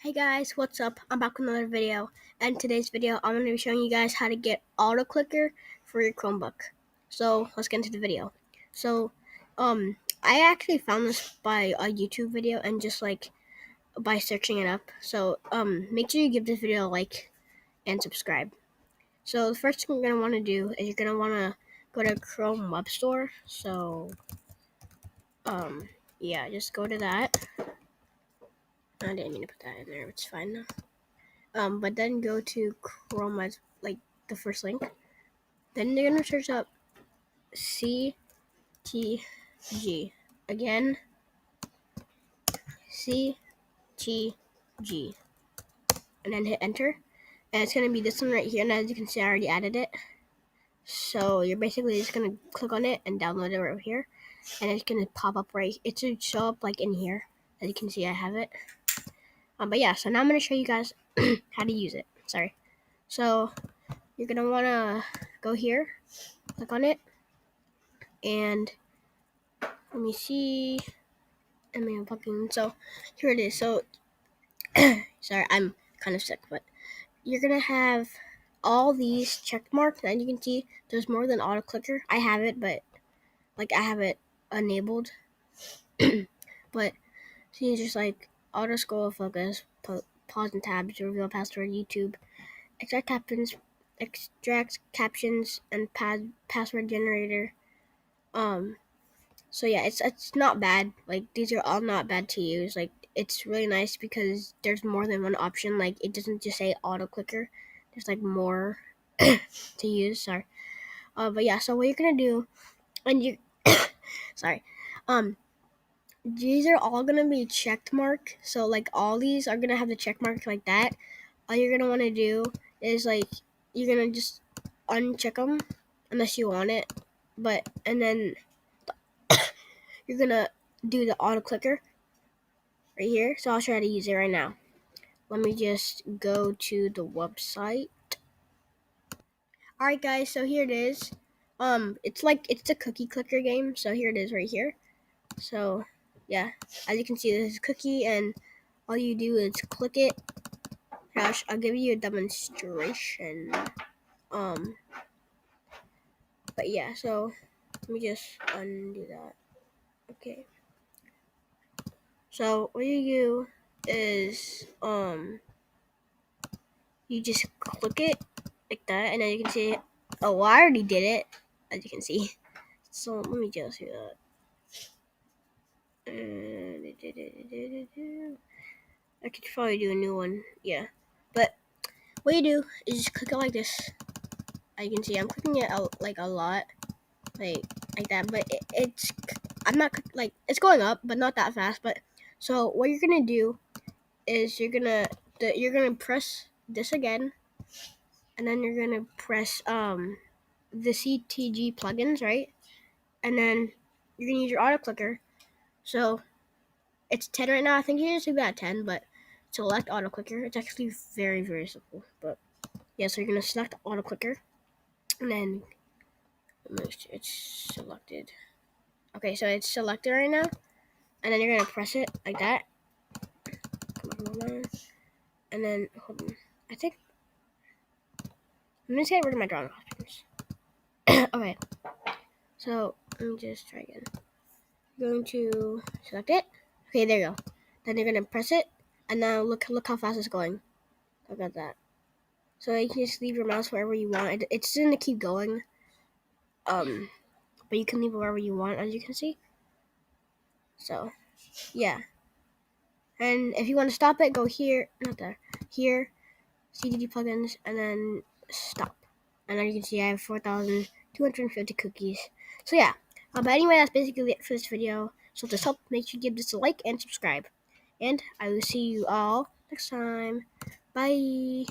Hey guys, what's up? I'm back with another video, and today's video I'm going to be showing you guys how to get auto clicker for your Chromebook. So let's get into the video. So I actually found this by a YouTube video and just like by searching it up. So make sure you give this video a like and subscribe. So the first thing you're going to want to do is you're going to want to go to Chrome Web Store. So yeah, just go to that. I didn't mean to put that in there. It's fine now. But then go to Chrome as like the first link. Then they're gonna search up CTG again. CTG, and then hit enter. And it's gonna be this one right here. And as you can see, I already added it. So you're basically just gonna click on it and download it right here, and it's gonna pop up right. It should show up like in here. As you can see, I have it. But yeah, so now I'm gonna show you guys how to use it. Sorry. So you're gonna wanna go here, click on it, and let me see. So here it is. So sorry, I'm kind of sick, but you're gonna have all these check marks, and you can see there's more than auto clicker. I have it, but like I have it enabled. But see, it's just like auto scroll, focus, pause and tabs, reveal password, YouTube, extract captions, and password generator. So yeah, it's not bad. Like these are all not bad to use. Like it's really nice because there's more than one option. Like it doesn't just say auto clicker. There's like more to use. Sorry. But yeah, so what you're gonna do, and you, sorry, these are all gonna be checked mark. So like all these are gonna have the check mark like that. All you're gonna want to do is like you're gonna just uncheck them unless you want it. But and then you're gonna do the auto clicker right here. So I'll try to use it right now. Let me just go to the website. Alright guys, so here it is. It's a cookie clicker game. So here it is right here. So yeah, as you can see, this is cookie, and all you do is click it. Gosh, I'll give you a demonstration. But yeah, so let me just undo that. Okay. So what you do is you just click it like that, and then you can see, oh, I already did it, as you can see. So let me just do that. I could probably do a new one, yeah. But what you do is just click it like this. As you can see, I'm clicking it out like a lot, like that. But I'm not like it's going up, but not that fast. But so what you're gonna do is you're gonna press this again, and then you're gonna press the CTG plugins, right? And then you're gonna use your auto clicker. So it's 10 right now. I think you just leave it at 10, but select auto clicker. It's actually very, very simple. But yeah, so you're gonna select auto clicker, and then it's selected. Okay, so it's selected right now, and then you're gonna press it like that. Come on. And then hold on. I think I'm just getting rid of my drawing options. Okay, so let me just try again. You're going to select it. Okay, there you go. Then you're gonna press it, and now look how fast it's going. Look at that. So you can just leave your mouse wherever you want. It's gonna keep going. But you can leave it wherever you want, as you can see. So, yeah. And if you want to stop it, go here, not there, here, CTG plugins, and then stop. And then you can see I have 4,250 cookies. So yeah. But anyway, that's basically it for this video. So if this helped, make sure you give this a like and subscribe. And I will see you all next time. Bye.